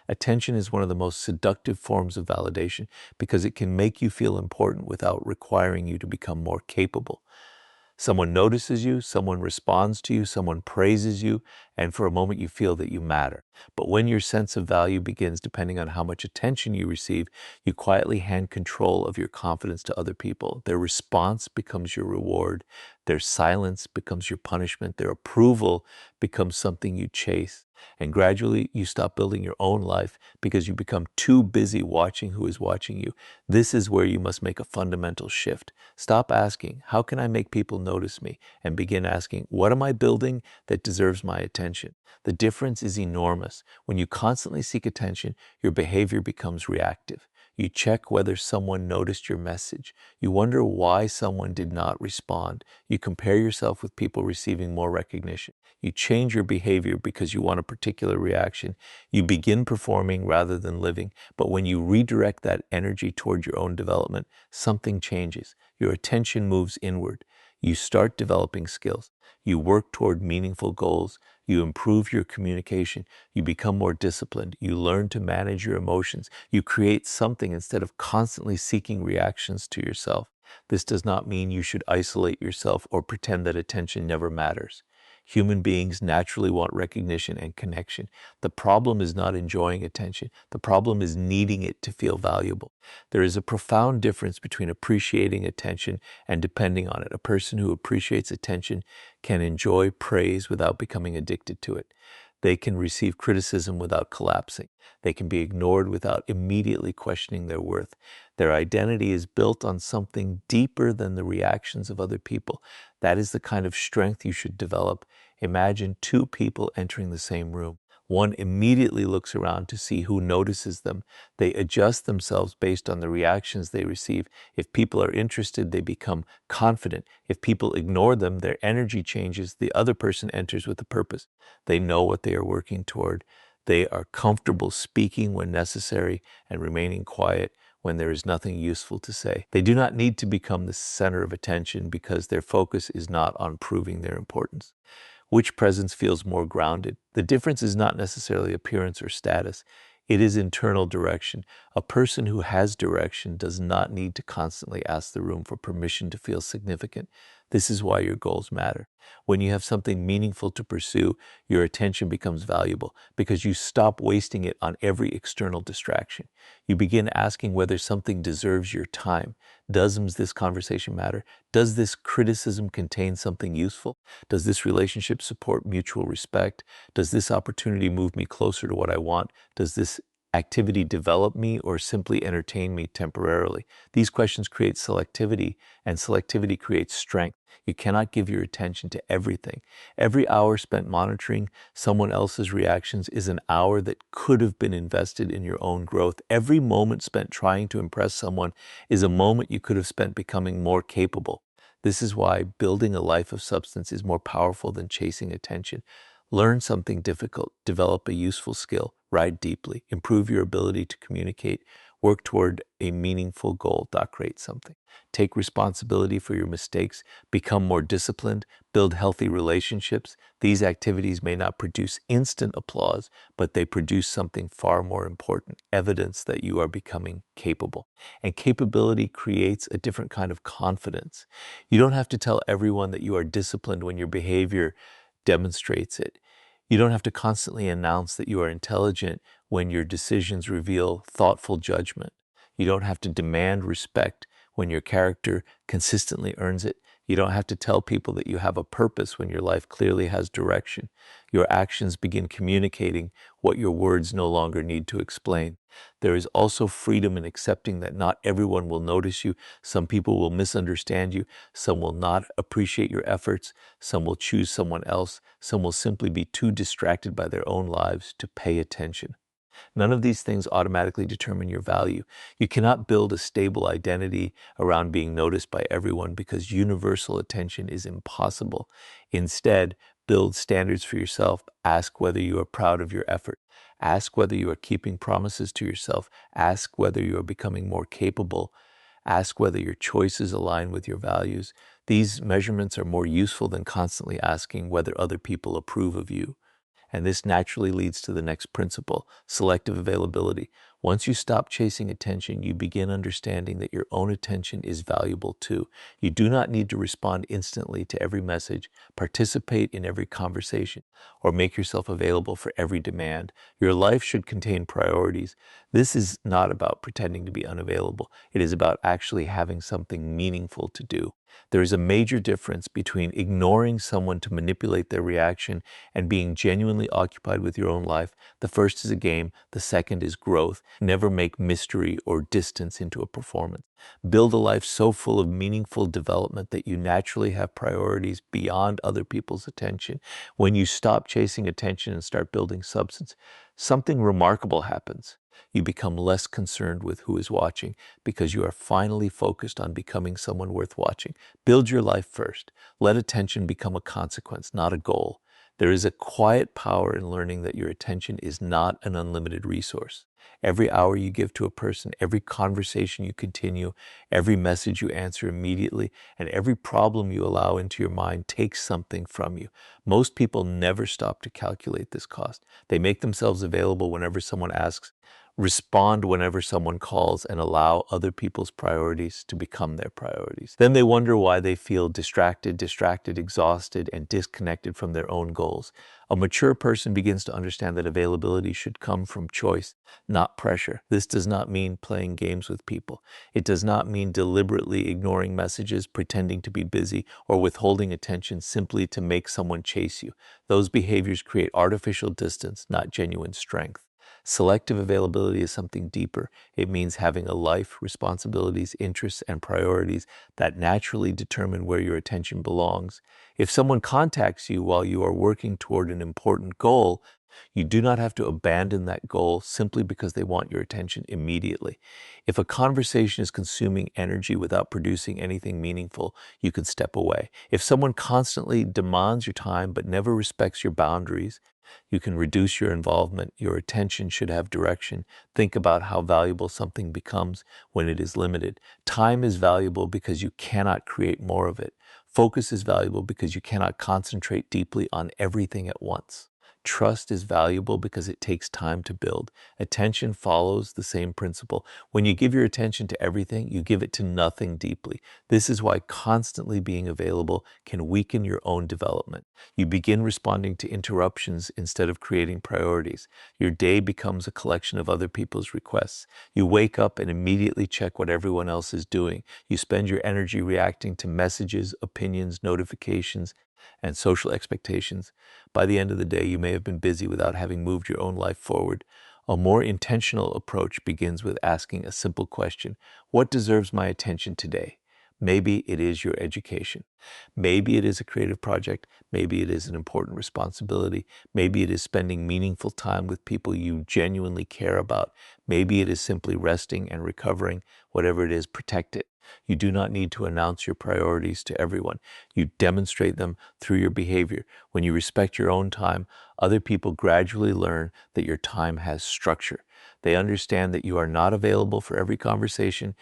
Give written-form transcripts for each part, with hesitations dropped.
Attention is one of the most seductive forms of validation because it can make you feel important without requiring you to become more capable. Someone notices you, someone responds to you, someone praises you, and for a moment you feel that you matter. But when your sense of value begins depending on how much attention you receive, you quietly hand control of your confidence to other people. Their response becomes your reward. Their silence becomes your punishment. Their approval becomes something you chase. And gradually you stop building your own life because you become too busy watching who is watching you. This is where you must make a fundamental shift. Stop asking, how can I make people notice me? And begin asking, what am I building that deserves my attention? The difference is enormous. When you constantly seek attention, your behavior becomes reactive. You check whether someone noticed your message. You wonder why someone did not respond. You compare yourself with people receiving more recognition. You change your behavior because you want a particular reaction. You begin performing rather than living. But when you redirect that energy toward your own development, something changes. Your attention moves inward. You start developing skills. You work toward meaningful goals. You improve your communication. You become more disciplined. You learn to manage your emotions. You create something instead of constantly seeking reactions to yourself. This does not mean you should isolate yourself or pretend that attention never matters. Human beings naturally want recognition and connection. The problem is not enjoying attention. The problem is needing it to feel valuable. There is a profound difference between appreciating attention and depending on it. A person who appreciates attention can enjoy praise without becoming addicted to it. They can receive criticism without collapsing. They can be ignored without immediately questioning their worth. Their identity is built on something deeper than the reactions of other people. That is the kind of strength you should develop. Imagine two people entering the same room. One immediately looks around to see who notices them. They adjust themselves based on the reactions they receive. If people are interested, they become confident. If people ignore them, their energy changes. The other person enters with a purpose. They know what they are working toward. They are comfortable speaking when necessary and remaining quiet when there is nothing useful to say. They do not need to become the center of attention because their focus is not on proving their importance. Which presence feels more grounded? The difference is not necessarily appearance or status. It is internal direction. A person who has direction does not need to constantly ask the room for permission to feel significant. This is why your goals matter. When you have something meaningful to pursue, your attention becomes valuable because you stop wasting it on every external distraction. You begin asking whether something deserves your time. Does this conversation matter? Does this criticism contain something useful? Does this relationship support mutual respect? Does this opportunity move me closer to what I want? Does this activity develop me or simply entertain me temporarily? These questions create selectivity, and selectivity creates strength. You cannot give your attention to everything. Every hour spent monitoring someone else's reactions is an hour that could have been invested in your own growth. Every moment spent trying to impress someone is a moment you could have spent becoming more capable. This is why building a life of substance is more powerful than chasing attention. Learn something difficult, develop a useful skill, write deeply, improve your ability to communicate, work toward a meaningful goal, create something. Take responsibility for your mistakes, become more disciplined, build healthy relationships. These activities may not produce instant applause, but they produce something far more important, evidence that you are becoming capable. And capability creates a different kind of confidence. You don't have to tell everyone that you are disciplined when your behavior demonstrates it. You don't have to constantly announce that you are intelligent when your decisions reveal thoughtful judgment. You don't have to demand respect when your character consistently earns it. You don't have to tell people that you have a purpose when your life clearly has direction. Your actions begin communicating what your words no longer need to explain. There is also freedom in accepting that not everyone will notice you. Some people will misunderstand you. Some will not appreciate your efforts. Some will choose someone else. Some will simply be too distracted by their own lives to pay attention. None of these things automatically determine your value. You cannot build a stable identity around being noticed by everyone because universal attention is impossible. Instead, build standards for yourself. Ask whether you are proud of your effort. Ask whether you are keeping promises to yourself. Ask whether you are becoming more capable. Ask whether your choices align with your values. These measurements are more useful than constantly asking whether other people approve of you. And this naturally leads to the next principle, selective availability. Once you stop chasing attention, you begin understanding that your own attention is valuable too. You do not need to respond instantly to every message, participate in every conversation, or make yourself available for every demand. Your life should contain priorities. This is not about pretending to be unavailable. It is about actually having something meaningful to do. There is a major difference between ignoring someone to manipulate their reaction and being genuinely occupied with your own life. The first is a game, the second is growth. Never make mystery or distance into a performance. Build a life so full of meaningful development that you naturally have priorities beyond other people's attention. When you stop chasing attention and start building substance, something remarkable happens. You become less concerned with who is watching because you are finally focused on becoming someone worth watching. Build your life first. Let attention become a consequence, not a goal. There is a quiet power in learning that your attention is not an unlimited resource. Every hour you give to a person, every conversation you continue, every message you answer immediately, and every problem you allow into your mind takes something from you. Most people never stop to calculate this cost. They make themselves available whenever someone asks, respond whenever someone calls, and allow other people's priorities to become their priorities. Then they wonder why they feel distracted, exhausted, and disconnected from their own goals. A mature person begins to understand that availability should come from choice, not pressure. This does not mean playing games with people. It does not mean deliberately ignoring messages, pretending to be busy, or withholding attention simply to make someone chase you. Those behaviors create artificial distance, not genuine strength. Selective availability is something deeper. It means having a life, responsibilities, interests, and priorities that naturally determine where your attention belongs. If someone contacts you while you are working toward an important goal, you do not have to abandon that goal simply because they want your attention immediately. If a conversation is consuming energy without producing anything meaningful, you can step away. If someone constantly demands your time but never respects your boundaries, you can reduce your involvement. Your attention should have direction. Think about how valuable something becomes when it is limited. Time is valuable because you cannot create more of it. Focus is valuable because you cannot concentrate deeply on everything at once. Trust is valuable because it takes time to build. Attention follows the same principle. When you give your attention to everything, you give it to nothing deeply. This is why constantly being available can weaken your own development. You begin responding to interruptions instead of creating priorities. Your day becomes a collection of other people's requests. You wake up and immediately check what everyone else is doing. You spend your energy reacting to messages, opinions, notifications, and social expectations. By the end of the day, you may have been busy without having moved your own life forward. A more intentional approach begins with asking a simple question: what deserves my attention today? Maybe it is your education. Maybe it is a creative project. Maybe it is an important responsibility. Maybe it is spending meaningful time with people you genuinely care about. Maybe it is simply resting and recovering. Whatever it is, protect it. You do not need to announce your priorities to everyone. You demonstrate them through your behavior. When you respect your own time, other people gradually learn that your time has structure. They understand that you are not available for every conversation,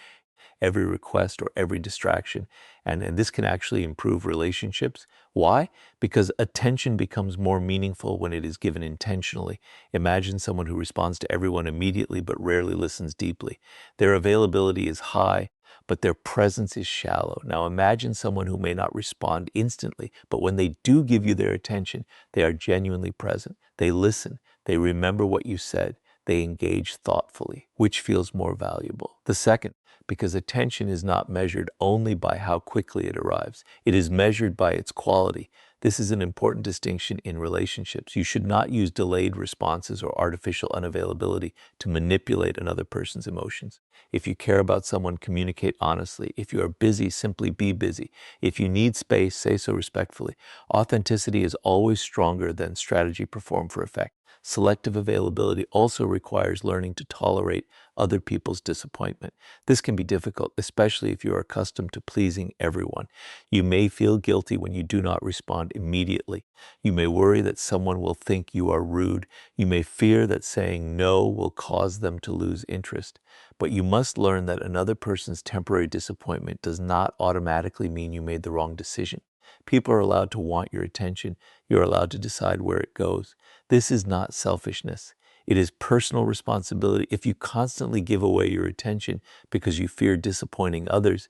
every request, or every distraction. And this can actually improve relationships. Why? Because attention becomes more meaningful when it is given intentionally. Imagine someone who responds to everyone immediately but rarely listens deeply. Their availability is high, but their presence is shallow. Now imagine someone who may not respond instantly, but when they do give you their attention, they are genuinely present. They listen. They remember what you said. They engage thoughtfully. Which feels more valuable? The second, because attention is not measured only by how quickly it arrives. It is measured by its quality. This is an important distinction in relationships. You should not use delayed responses or artificial unavailability to manipulate another person's emotions. If you care about someone, communicate honestly. If you are busy, simply be busy. If you need space, say so respectfully. Authenticity is always stronger than strategy performed for effect. Selective availability also requires learning to tolerate other people's disappointment. This can be difficult, especially if you are accustomed to pleasing everyone. You may feel guilty when you do not respond immediately. You may worry that someone will think you are rude. You may fear that saying no will cause them to lose interest. But you must learn that another person's temporary disappointment does not automatically mean you made the wrong decision. People are allowed to want your attention. You're allowed to decide where it goes. This is not selfishness. It is personal responsibility. If you constantly give away your attention because you fear disappointing others,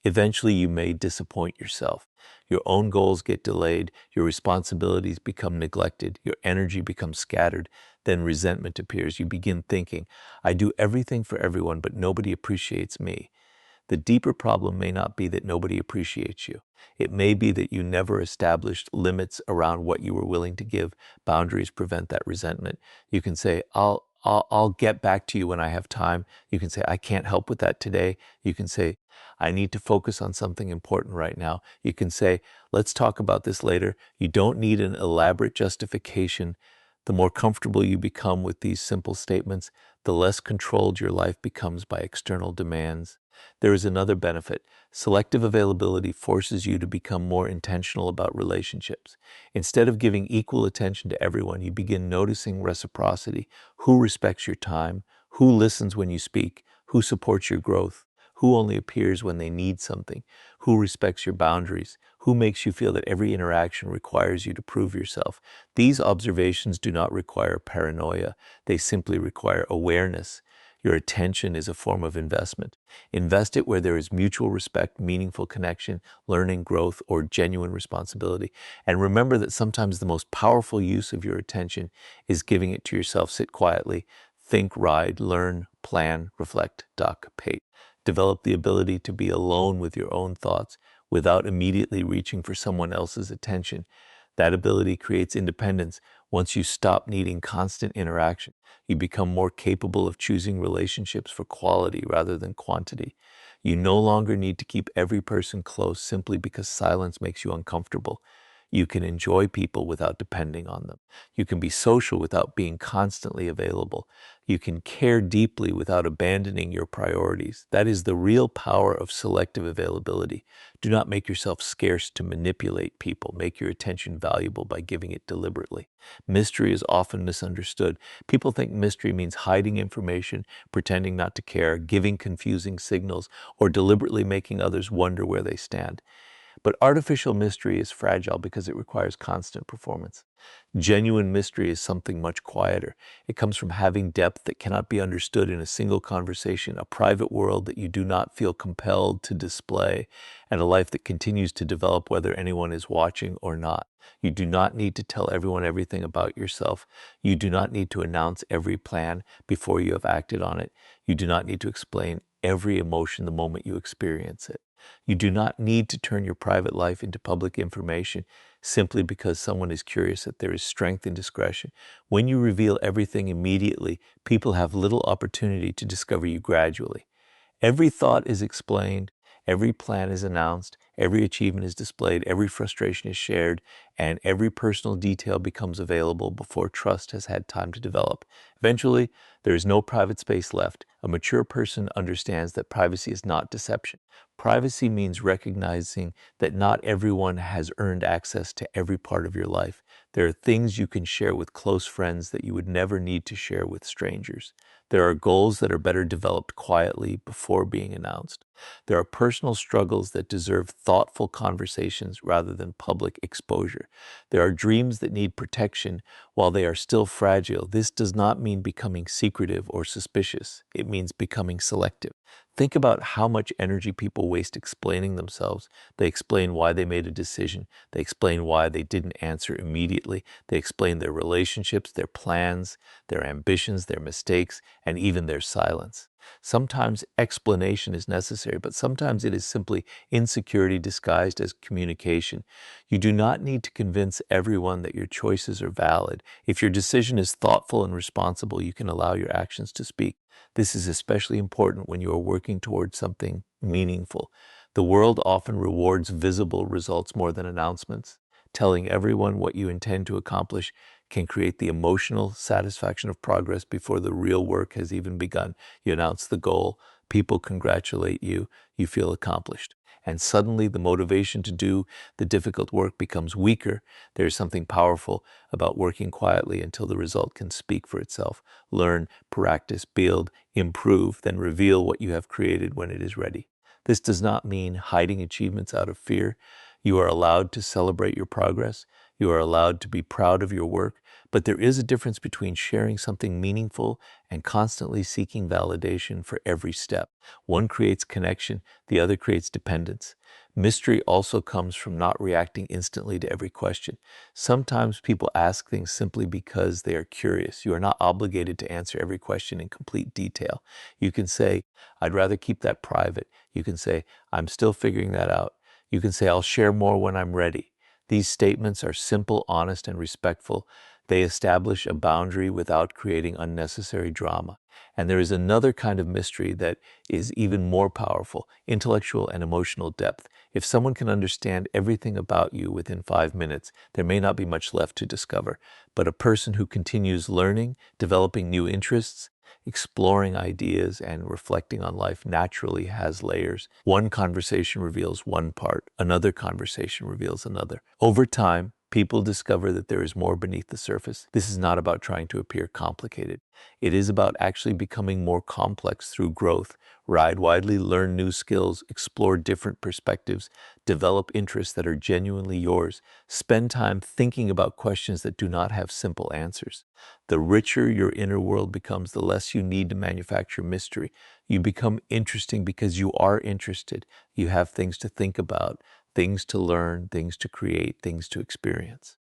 eventually you may disappoint yourself. Your own goals get delayed, your responsibilities become neglected, your energy becomes scattered, then resentment appears. You begin thinking, I do everything for everyone, but nobody appreciates me. The deeper problem may not be that nobody appreciates you. It may be that you never established limits around what you were willing to give. Boundaries prevent that resentment. You can say, I'll get back to you when I have time. You can say, I can't help with that today. You can say, I need to focus on something important right now. You can say, let's talk about this later. You don't need an elaborate justification. The more comfortable you become with these simple statements, the less controlled your life becomes by external demands. There is another benefit. Selective availability forces you to become more intentional about relationships. Instead of giving equal attention to everyone, you begin noticing reciprocity. Who respects your time? Who listens when you speak? Who supports your growth? Who only appears when they need something? Who respects your boundaries? Who makes you feel that every interaction requires you to prove yourself? These observations do not require paranoia. They simply require awareness. Your attention is a form of investment. Invest it where there is mutual respect, meaningful connection, learning, growth, or genuine responsibility. And remember that sometimes the most powerful use of your attention is giving it to yourself. Sit quietly, think, ride, learn, plan, reflect, doc, pay. Develop the ability to be alone with your own thoughts without immediately reaching for someone else's attention. That ability creates independence. Once you stop needing constant interaction, you become more capable of choosing relationships for quality rather than quantity. You no longer need to keep every person close simply because silence makes you uncomfortable. You can enjoy people without depending on them. You can be social without being constantly available. You can care deeply without abandoning your priorities. That is the real power of selective availability. Do not make yourself scarce to manipulate people. Make your attention valuable by giving it deliberately. Mystery is often misunderstood. People think mystery means hiding information, pretending not to care, giving confusing signals, or deliberately making others wonder where they stand. But artificial mystery is fragile because it requires constant performance. Genuine mystery is something much quieter. It comes from having depth that cannot be understood in a single conversation, a private world that you do not feel compelled to display, and a life that continues to develop whether anyone is watching or not. You do not need to tell everyone everything about yourself. You do not need to announce every plan before you have acted on it. You do not need to explain every emotion the moment you experience it. You do not need to turn your private life into public information simply because someone is curious. That there is strength in discretion. When you reveal everything immediately, people have little opportunity to discover you gradually. Every thought is explained, every plan is announced, every achievement is displayed, every frustration is shared, and every personal detail becomes available before trust has had time to develop. Eventually, there is no private space left. A mature person understands that privacy is not deception. Privacy means recognizing that not everyone has earned access to every part of your life. There are things you can share with close friends that you would never need to share with strangers. There are goals that are better developed quietly before being announced. There are personal struggles that deserve thoughtful conversations rather than public exposure. There are dreams that need protection while they are still fragile. This does not mean becoming secretive or suspicious. It means becoming selective. Think about how much energy people waste explaining themselves. They explain why they made a decision. They explain why they didn't answer immediately. They explain their relationships, their plans, their ambitions, their mistakes, and even their silence. Sometimes explanation is necessary, but sometimes it is simply insecurity disguised as communication. You do not need to convince everyone that your choices are valid. If your decision is thoughtful and responsible, you can allow your actions to speak. This is especially important when you are working towards something meaningful. The world often rewards visible results more than announcements. Telling everyone what you intend to accomplish can create the emotional satisfaction of progress before the real work has even begun. You announce the goal, people congratulate you, you feel accomplished. And suddenly the motivation to do the difficult work becomes weaker. There's something powerful about working quietly until the result can speak for itself. Learn, practice, build, improve, then reveal what you have created when it is ready. This does not mean hiding achievements out of fear. You are allowed to celebrate your progress. You are allowed to be proud of your work. But there is a difference between sharing something meaningful and constantly seeking validation for every step. One creates connection, the other creates dependence. Mystery also comes from not reacting instantly to every question. Sometimes people ask things simply because they are curious. You are not obligated to answer every question in complete detail. You can say, I'd rather keep that private. You can say, I'm still figuring that out. You can say, I'll share more when I'm ready. These statements are simple, honest, and respectful. They establish a boundary without creating unnecessary drama. And there is another kind of mystery that is even more powerful, intellectual and emotional depth. If someone can understand everything about you within 5 minutes, there may not be much left to discover. But a person who continues learning, developing new interests, exploring ideas, and reflecting on life naturally has layers. One conversation reveals one part, another conversation reveals another. Over time, people discover that there is more beneath the surface. This is not about trying to appear complicated. It is about actually becoming more complex through growth. Ride widely, learn new skills, explore different perspectives, develop interests that are genuinely yours. Spend time thinking about questions that do not have simple answers. The richer your inner world becomes, the less you need to manufacture mystery. You become interesting because you are interested. You have things to think about, things to learn, things to create, things to experience.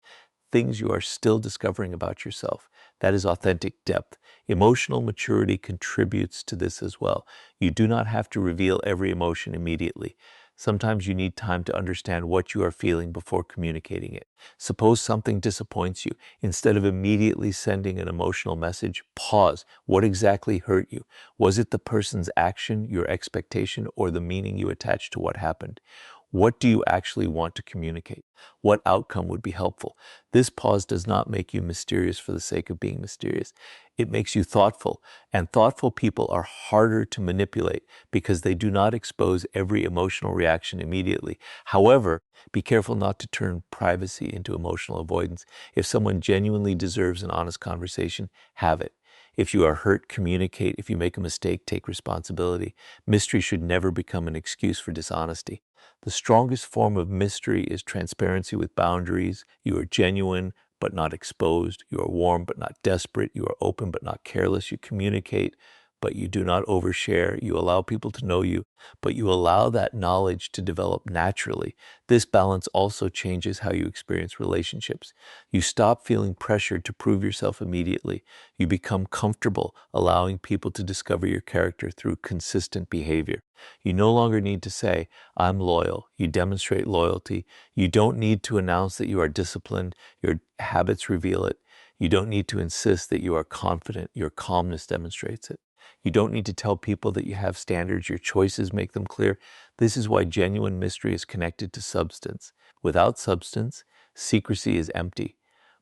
Things you are still discovering about yourself. That is authentic depth. Emotional maturity contributes to this as well. You do not have to reveal every emotion immediately. Sometimes you need time to understand what you are feeling before communicating it. Suppose something disappoints you. Instead of immediately sending an emotional message, pause. What exactly hurt you? Was it the person's action, your expectation, or the meaning you attached to what happened? What do you actually want to communicate? What outcome would be helpful? This pause does not make you mysterious for the sake of being mysterious. It makes you thoughtful, and thoughtful people are harder to manipulate because they do not expose every emotional reaction immediately. However, be careful not to turn privacy into emotional avoidance. If someone genuinely deserves an honest conversation, have it. If you are hurt, communicate. If you make a mistake, take responsibility. Mystery should never become an excuse for dishonesty. The strongest form of mystery is transparency with boundaries. You are genuine but not exposed. You are warm but not desperate. You are open but not careless. You communicate but you do not overshare. You allow people to know you, but you allow that knowledge to develop naturally. This balance also changes how you experience relationships. You stop feeling pressured to prove yourself immediately. You become comfortable allowing people to discover your character through consistent behavior. You no longer need to say, I'm loyal. You demonstrate loyalty. You don't need to announce that you are disciplined. Your habits reveal it. You don't need to insist that you are confident. Your calmness demonstrates it. You don't need to tell people that you have standards. Your choices make them clear. This is why genuine mystery is connected to substance. Without substance, secrecy is empty.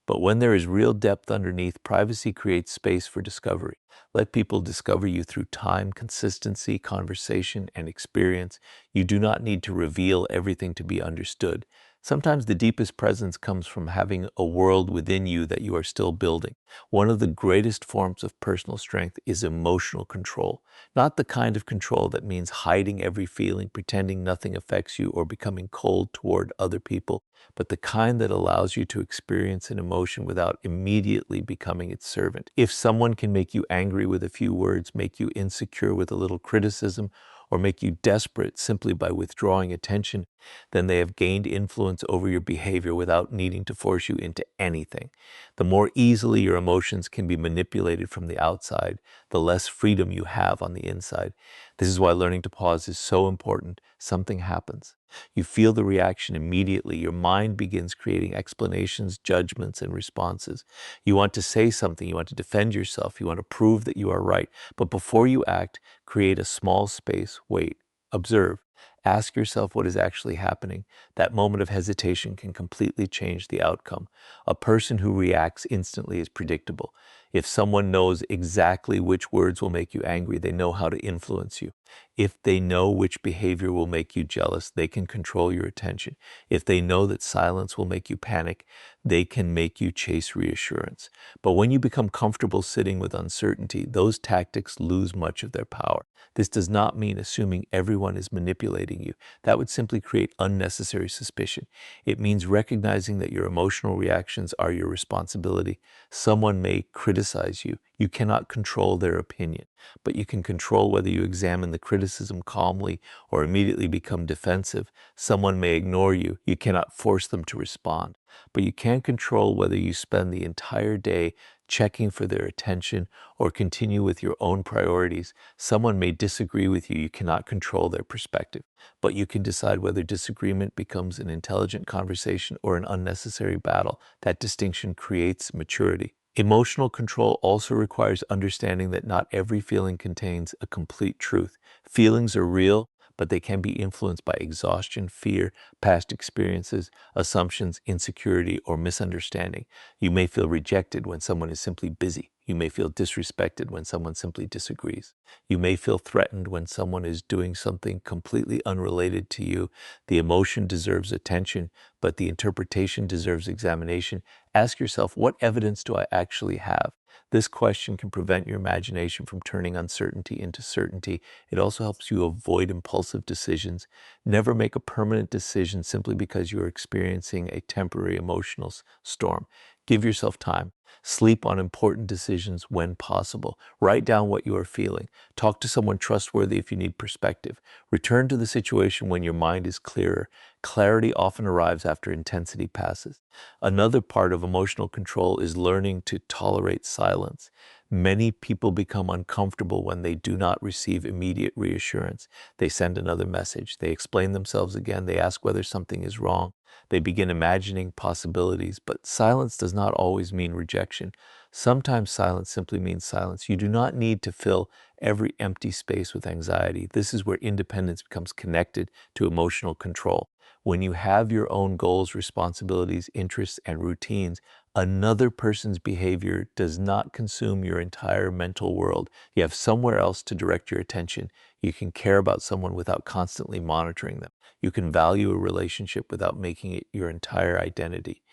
But when there is real depth underneath, privacy creates space for discovery. Let people discover you through time, consistency, conversation, and experience. You do not need to reveal everything to be understood. Sometimes the deepest presence comes from having a world within you that you are still building. One of the greatest forms of personal strength is emotional control. Not the kind of control that means hiding every feeling, pretending nothing affects you, or becoming cold toward other people, but the kind that allows you to experience an emotion without immediately becoming its servant. If someone can make you angry with a few words, make you insecure with a little criticism, or make you desperate simply by withdrawing attention, then they have gained influence over your behavior without needing to force you into anything. The more easily your emotions can be manipulated from the outside, the less freedom you have on the inside. This is why learning to pause is so important. Something happens. You feel the reaction immediately. Your mind begins creating explanations, judgments, and responses. You want to say something. You want to defend yourself. You want to prove that you are right. But before you act, create a small space. Wait. Observe. Ask yourself what is actually happening. That moment of hesitation can completely change the outcome. A person who reacts instantly is predictable. If someone knows exactly which words will make you angry, they know how to influence you. If they know which behavior will make you jealous, they can control your attention. If they know that silence will make you panic, they can make you chase reassurance. But when you become comfortable sitting with uncertainty, those tactics lose much of their power. This does not mean assuming everyone is manipulated manipulating you. That would simply create unnecessary suspicion. It means recognizing that your emotional reactions are your responsibility. Someone may criticize you. You cannot control their opinion, but you can control whether you examine the criticism calmly or immediately become defensive. Someone may ignore you. You cannot force them to respond, but you can control whether you spend the entire day checking for their attention or continue with your own priorities. Someone may disagree with you. You cannot control their perspective, but you can decide whether disagreement becomes an intelligent conversation or an unnecessary battle. That distinction creates maturity. Emotional control also requires understanding that not every feeling contains a complete truth. Feelings are real, but they can be influenced by exhaustion, fear, past experiences, assumptions, insecurity, or misunderstanding. You may feel rejected when someone is simply busy. You may feel disrespected when someone simply disagrees. You may feel threatened when someone is doing something completely unrelated to you. The emotion deserves attention, but the interpretation deserves examination. Ask yourself, what evidence do I actually have? This question can prevent your imagination from turning uncertainty into certainty. It also helps you avoid impulsive decisions. Never make a permanent decision simply because you are experiencing a temporary emotional storm. Give yourself time. Sleep on important decisions when possible. Write down what you are feeling. Talk to someone trustworthy if you need perspective. Return to the situation when your mind is clearer. Clarity often arrives after intensity passes. Another part of emotional control is learning to tolerate silence. Many people become uncomfortable when they do not receive immediate reassurance. They send another message. They explain themselves again. They ask whether something is wrong. They begin imagining possibilities, but silence does not always mean rejection. Sometimes silence simply means silence. You do not need to fill every empty space with anxiety. This is where independence becomes connected to emotional control. When you have your own goals, responsibilities, interests, and routines, another person's behavior does not consume your entire mental world. You have somewhere else to direct your attention. You can care about someone without constantly monitoring them. You can value a relationship without making it your entire identity.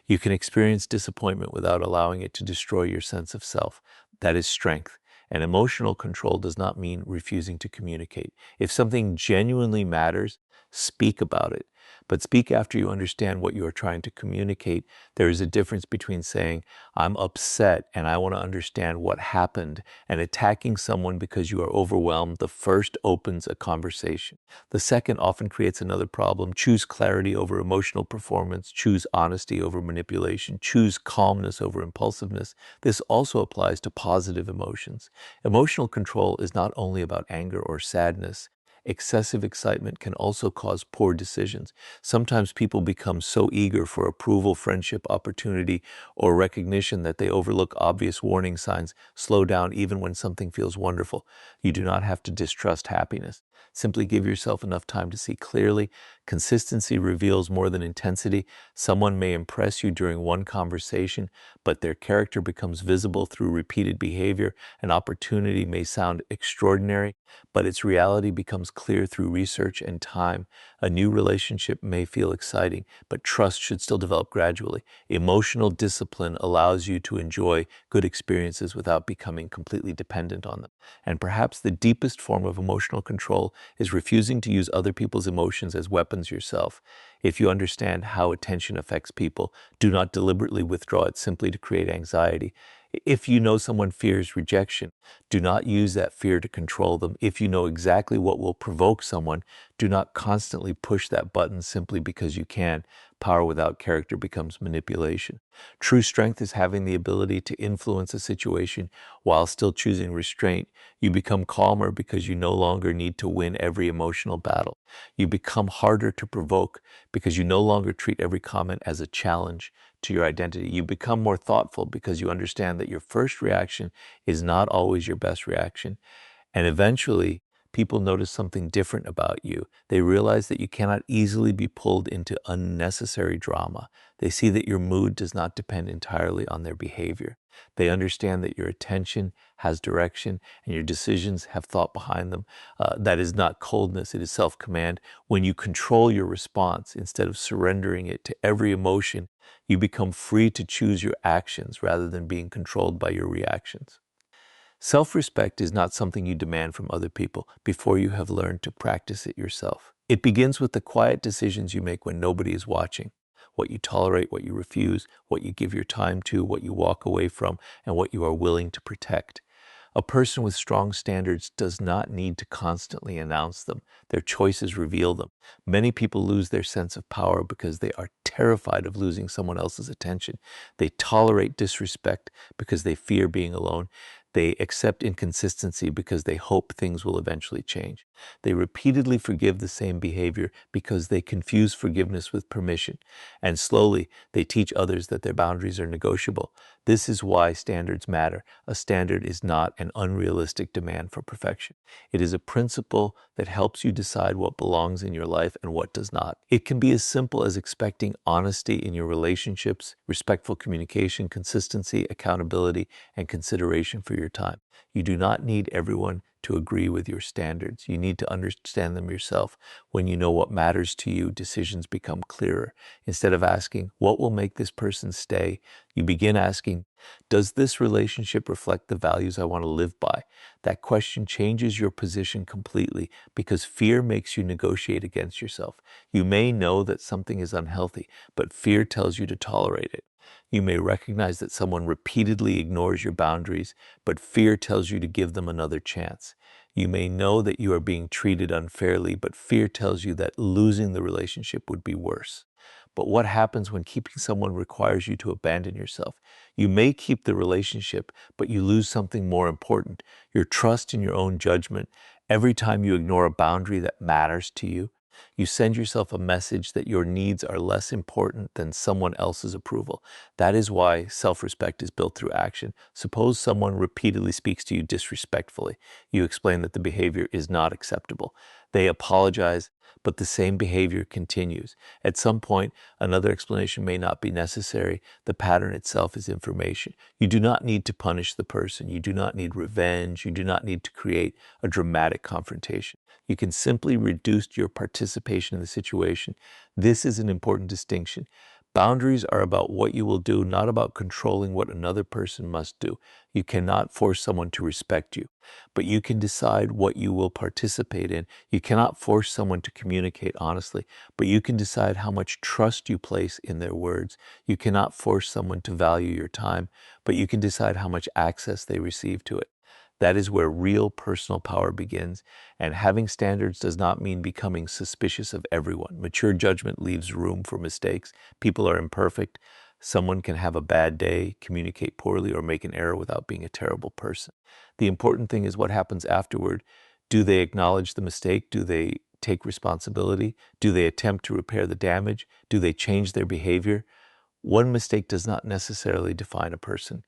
You can experience disappointment without allowing it to destroy your sense of self. That is strength. And emotional control does not mean refusing to communicate. If something genuinely matters, speak about it. But speak after you understand what you are trying to communicate. There is a difference between saying, I'm upset and I want to understand what happened, and attacking someone because you are overwhelmed. The first opens a conversation. The second often creates another problem. Choose clarity over emotional performance. Choose honesty over manipulation. Choose calmness over impulsiveness. This also applies to positive emotions. Emotional control is not only about anger or sadness. Excessive excitement can also cause poor decisions. Sometimes people become so eager for approval, friendship, opportunity, or recognition that they overlook obvious warning signs. Slow down even when something feels wonderful. You do not have to distrust happiness. Simply give yourself enough time to see clearly. Consistency reveals more than intensity. Someone may impress you during one conversation, but their character becomes visible through repeated behavior. An opportunity may sound extraordinary, but its reality becomes clear through research and time. A new relationship may feel exciting, but trust should still develop gradually. Emotional discipline allows you to enjoy good experiences without becoming completely dependent on them. And perhaps the deepest form of emotional control is refusing to use other people's emotions as weapons yourself. If you understand how attention affects people, do not deliberately withdraw it simply to create anxiety. If you know someone fears rejection, do not use that fear to control them. If you know exactly what will provoke someone, do not constantly push that button simply because you can. Power without character becomes manipulation. True strength is having the ability to influence a situation while still choosing restraint. You become calmer because you no longer need to win every emotional battle. You become harder to provoke because you no longer treat every comment as a challenge to your identity. You become more thoughtful because you understand that your first reaction is not always your best reaction. And eventually, people notice something different about you. They realize that you cannot easily be pulled into unnecessary drama. They see that your mood does not depend entirely on their behavior. They understand that your attention has direction and your decisions have thought behind them. That is not coldness, it is self-command. When you control your response instead of surrendering it to every emotion, you become free to choose your actions rather than being controlled by your reactions. Self-respect is not something you demand from other people before you have learned to practice it yourself. It begins with the quiet decisions you make when nobody is watching. What you tolerate, what you refuse, what you give your time to, what you walk away from, and what you are willing to protect. A person with strong standards does not need to constantly announce them. Their choices reveal them. Many people lose their sense of power because they are terrified of losing someone else's attention. They tolerate disrespect because they fear being alone. They accept inconsistency because they hope things will eventually change. They repeatedly forgive the same behavior because they confuse forgiveness with permission. And slowly, they teach others that their boundaries are negotiable. This is why standards matter. A standard is not an unrealistic demand for perfection. It is a principle that helps you decide what belongs in your life and what does not. It can be as simple as expecting honesty in your relationships, respectful communication, consistency, accountability, and consideration for your time. You do not need everyone to agree with your standards. You need to understand them yourself. When you know what matters to you, decisions become clearer. Instead of asking, what will make this person stay? You begin asking, does this relationship reflect the values I want to live by? That question changes your position completely because fear makes you negotiate against yourself. You may know that something is unhealthy, but fear tells you to tolerate it. You may recognize that someone repeatedly ignores your boundaries, but fear tells you to give them another chance. You may know that you are being treated unfairly, but fear tells you that losing the relationship would be worse. But what happens when keeping someone requires you to abandon yourself? You may keep the relationship, but you lose something more important, your trust in your own judgment. Every time you ignore a boundary that matters to you, you send yourself a message that your needs are less important than someone else's approval. That is why self-respect is built through action. Suppose someone repeatedly speaks to you disrespectfully. You explain that the behavior is not acceptable. They apologize, but the same behavior continues. At some point, another explanation may not be necessary. The pattern itself is information. You do not need to punish the person. You do not need revenge. You do not need to create a dramatic confrontation. You can simply reduce your participation in the situation. This is an important distinction. Boundaries are about what you will do, not about controlling what another person must do. You cannot force someone to respect you, but you can decide what you will participate in. You cannot force someone to communicate honestly, but you can decide how much trust you place in their words. You cannot force someone to value your time, but you can decide how much access they receive to it. That is where real personal power begins, and having standards does not mean becoming suspicious of everyone. Mature judgment leaves room for mistakes. People are imperfect. Someone can have a bad day, communicate poorly, or make an error without being a terrible person. The important thing is what happens afterward. Do they acknowledge the mistake? Do they take responsibility? Do they attempt to repair the damage? Do they change their behavior? One mistake does not necessarily define a person.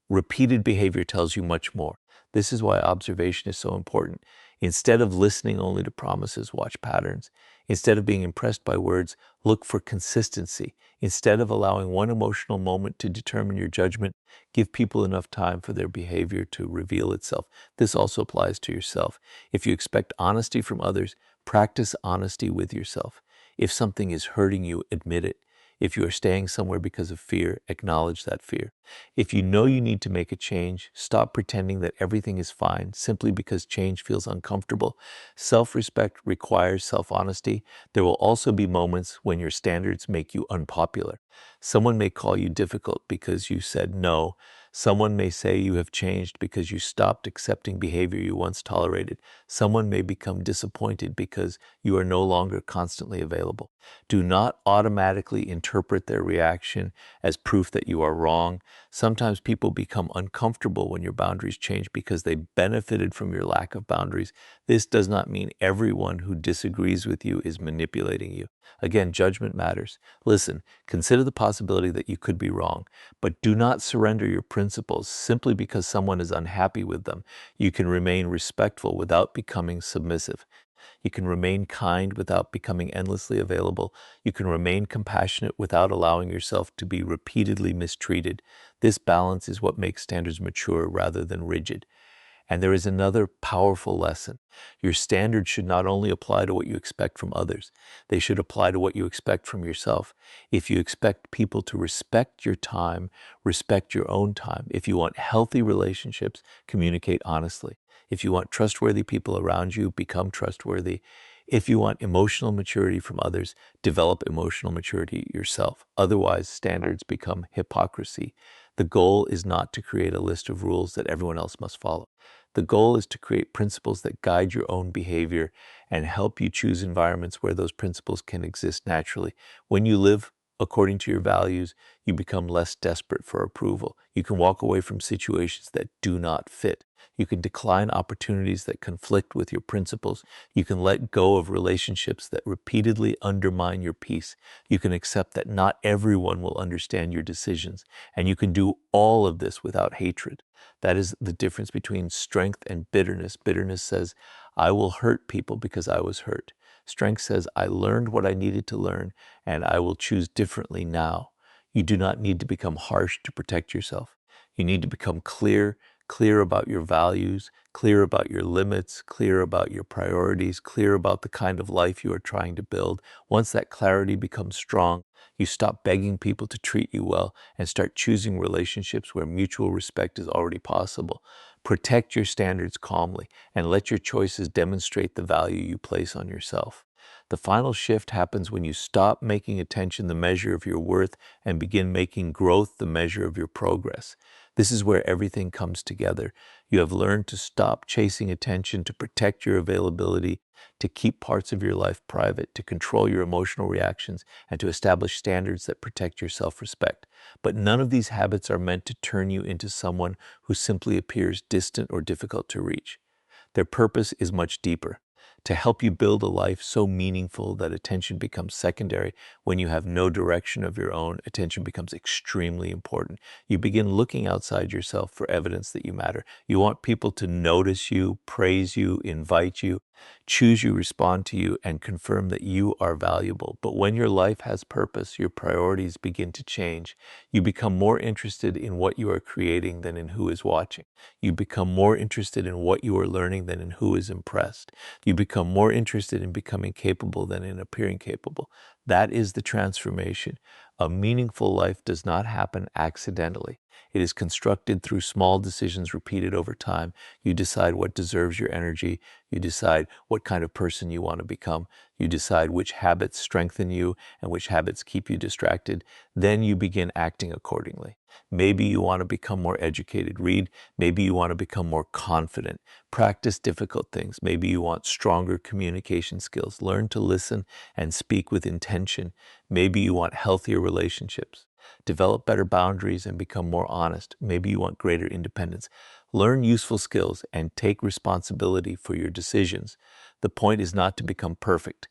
Repeated behavior tells you much more. This is why observation is so important. Instead of listening only to promises, watch patterns. Instead of being impressed by words, look for consistency. Instead of allowing one emotional moment to determine your judgment, give people enough time for their behavior to reveal itself. This also applies to yourself. If you expect honesty from others, practice honesty with yourself. If something is hurting you, admit it. If you are staying somewhere because of fear, acknowledge that fear. If you know you need to make a change, stop pretending that everything is fine simply because change feels uncomfortable. Self-respect requires self-honesty. There will also be moments when your standards make you unpopular. Someone may call you difficult because you said no. Someone may say you have changed because you stopped accepting behavior you once tolerated. Someone may become disappointed because you are no longer constantly available. Do not automatically interpret their reaction as proof that you are wrong. Sometimes people become uncomfortable when your boundaries change because they benefited from your lack of boundaries. This does not mean everyone who disagrees with you is manipulating you. Again, judgment matters. Listen, consider the possibility that you could be wrong, but do not surrender your principles simply because someone is unhappy with them. You can remain respectful without becoming submissive. You can remain kind without becoming endlessly available. You can remain compassionate without allowing yourself to be repeatedly mistreated. This balance is what makes standards mature rather than rigid. And there is another powerful lesson. Your standards should not only apply to what you expect from others, they should apply to what you expect from yourself. If you expect people to respect your time, respect your own time. If you want healthy relationships, communicate honestly. If you want trustworthy people around you, become trustworthy. If you want emotional maturity from others, develop emotional maturity yourself. Otherwise, standards become hypocrisy. The goal is not to create a list of rules that everyone else must follow. The goal is to create principles that guide your own behavior and help you choose environments where those principles can exist naturally. When you live according to your values, you become less desperate for approval. You can walk away from situations that do not fit. You can decline opportunities that conflict with your principles. You can let go of relationships that repeatedly undermine your peace. You can accept that not everyone will understand your decisions. And you can do all of this without hatred. That is the difference between strength and bitterness. Bitterness says, I will hurt people because I was hurt. Strength says, I learned what I needed to learn, and I will choose differently now. You do not need to become harsh to protect yourself. You need to become clear about your values, clear about your limits, clear about your priorities, clear about the kind of life you are trying to build. Once that clarity becomes strong, you stop begging people to treat you well and start choosing relationships where mutual respect is already possible. Protect your standards calmly and let your choices demonstrate the value you place on yourself. The final shift happens when you stop making attention the measure of your worth and begin making growth the measure of your progress. This is where everything comes together. You have learned to stop chasing attention, to protect your availability, to keep parts of your life private, to control your emotional reactions, and to establish standards that protect your self-respect. But none of these habits are meant to turn you into someone who simply appears distant or difficult to reach. Their purpose is much deeper, to help you build a life so meaningful that attention becomes secondary. When you have no direction of your own, attention becomes extremely important. You begin looking outside yourself for evidence that you matter. You want people to notice you, praise you, invite you, choose you, respond to you, and confirm that you are valuable. But when your life has purpose, your priorities begin to change. You become more interested in what you are creating than in who is watching. You become more interested in what you are learning than in who is impressed. You become more interested in becoming capable than in appearing capable. That is the transformation. A meaningful life does not happen accidentally. It is constructed through small decisions repeated over time. You decide what deserves your energy. You decide what kind of person you want to become. You decide which habits strengthen you and which habits keep you distracted. Then you begin acting accordingly. Maybe you want to become more educated. Read. Maybe you want to become more confident. Practice difficult things. Maybe you want stronger communication skills. Learn to listen and speak with intention. Maybe you want healthier relationships. Develop better boundaries and become more honest. Maybe you want greater independence. Learn useful skills and take responsibility for your decisions. The point is not to become perfect.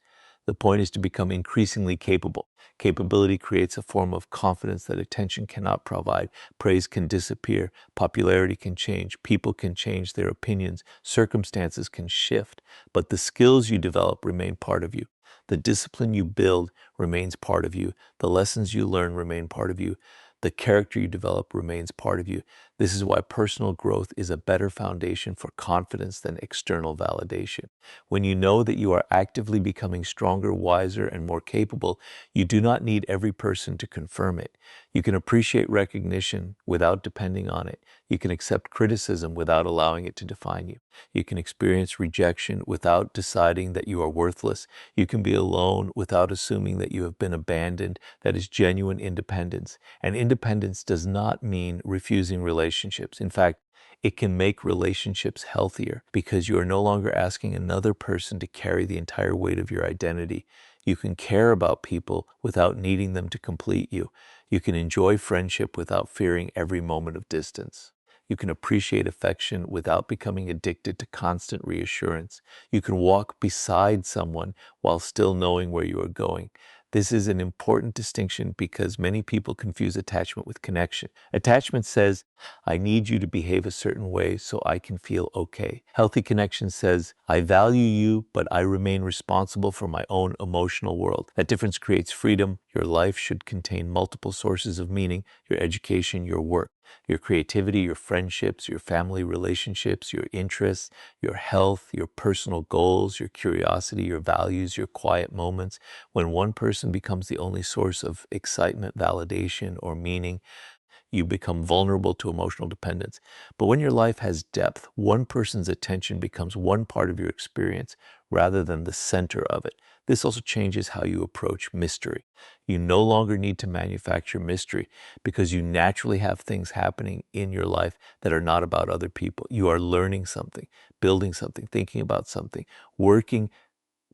The point is to become increasingly capable. Capability creates a form of confidence that attention cannot provide. Praise can disappear. Popularity can change. People can change their opinions. Circumstances can shift. But the skills you develop remain part of you. The discipline you build remains part of you. The lessons you learn remain part of you. The character you develop remains part of you. This is why personal growth is a better foundation for confidence than external validation. When you know that you are actively becoming stronger, wiser, and more capable, you do not need every person to confirm it. You can appreciate recognition without depending on it. You can accept criticism without allowing it to define you. You can experience rejection without deciding that you are worthless. You can be alone without assuming that you have been abandoned. That is genuine independence. And independence does not mean refusing relationships. In fact, it can make relationships healthier because you are no longer asking another person to carry the entire weight of your identity. You can care about people without needing them to complete you. You can enjoy friendship without fearing every moment of distance. You can appreciate affection without becoming addicted to constant reassurance. You can walk beside someone while still knowing where you are going. This is an important distinction because many people confuse attachment with connection. Attachment says, I need you to behave a certain way so I can feel okay. Healthy connection says, I value you, but I remain responsible for my own emotional world. That difference creates freedom. Your life should contain multiple sources of meaning, your education, your work. Your creativity, your friendships, your family relationships, your interests, your health, your personal goals, your curiosity, your values, your quiet moments. When one person becomes the only source of excitement, validation, or meaning, you become vulnerable to emotional dependence. But when your life has depth, one person's attention becomes one part of your experience rather than the center of it. This also changes how you approach mystery. You no longer need to manufacture mystery because you naturally have things happening in your life that are not about other people. You are learning something, building something, thinking about something, working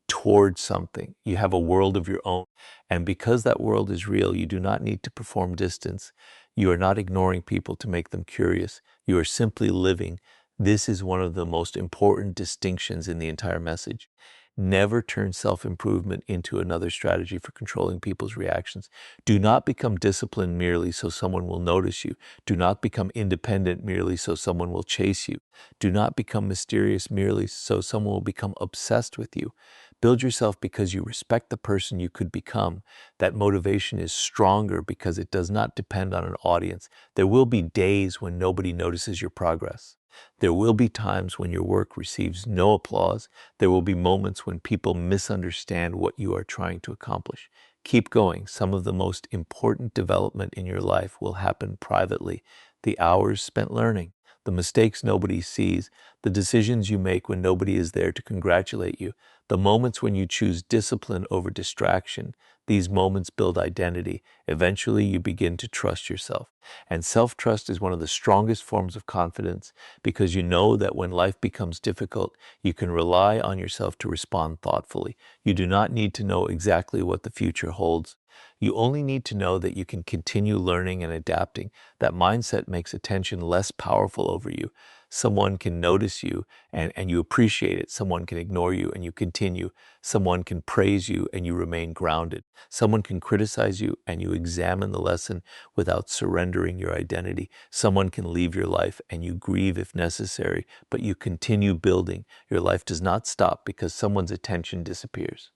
towards something. You have a world of your own. And because that world is real, you do not need to perform distance. You are not ignoring people to make them curious. You are simply living. This is one of the most important distinctions in the entire message. Never turn self-improvement into another strategy for controlling people's reactions. Do not become disciplined merely so someone will notice you. Do not become independent merely so someone will chase you. Do not become mysterious merely so someone will become obsessed with you. Build yourself because you respect the person you could become. That motivation is stronger because it does not depend on an audience. There will be days when nobody notices your progress. There will be times when your work receives no applause. There will be moments when people misunderstand what you are trying to accomplish. Keep going. Some of the most important development in your life will happen privately. The hours spent learning, the mistakes nobody sees, the decisions you make when nobody is there to congratulate you, the moments when you choose discipline over distraction. These moments build identity. Eventually, you begin to trust yourself. And self-trust is one of the strongest forms of confidence because you know that when life becomes difficult, you can rely on yourself to respond thoughtfully. You do not need to know exactly what the future holds. You only need to know that you can continue learning and adapting. That mindset makes attention less powerful over you. Someone can notice you and you appreciate it. Someone can ignore you and you continue. Someone can praise you and you remain grounded. Someone can criticize you and you examine the lesson without surrendering your identity. Someone can leave your life and you grieve if necessary, but you continue building. Your life does not stop because someone's attention disappears.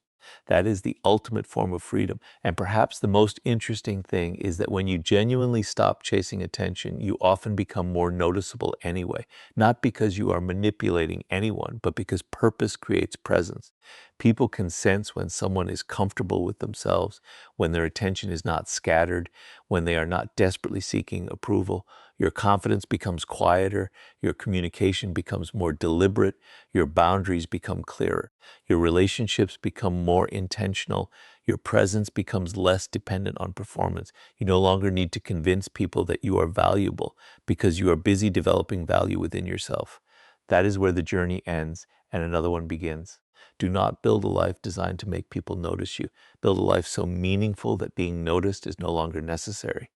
That is the ultimate form of freedom. And perhaps the most interesting thing is that when you genuinely stop chasing attention, you often become more noticeable anyway, not because you are manipulating anyone, but because purpose creates presence. People can sense when someone is comfortable with themselves, when their attention is not scattered, when they are not desperately seeking approval. Your confidence becomes quieter, your communication becomes more deliberate, your boundaries become clearer. Your relationships become more intentional. Your presence becomes less dependent on performance. You no longer need to convince people that you are valuable because you are busy developing value within yourself. That is where the journey ends and another one begins. Do not build a life designed to make people notice you. Build a life so meaningful that being noticed is no longer necessary.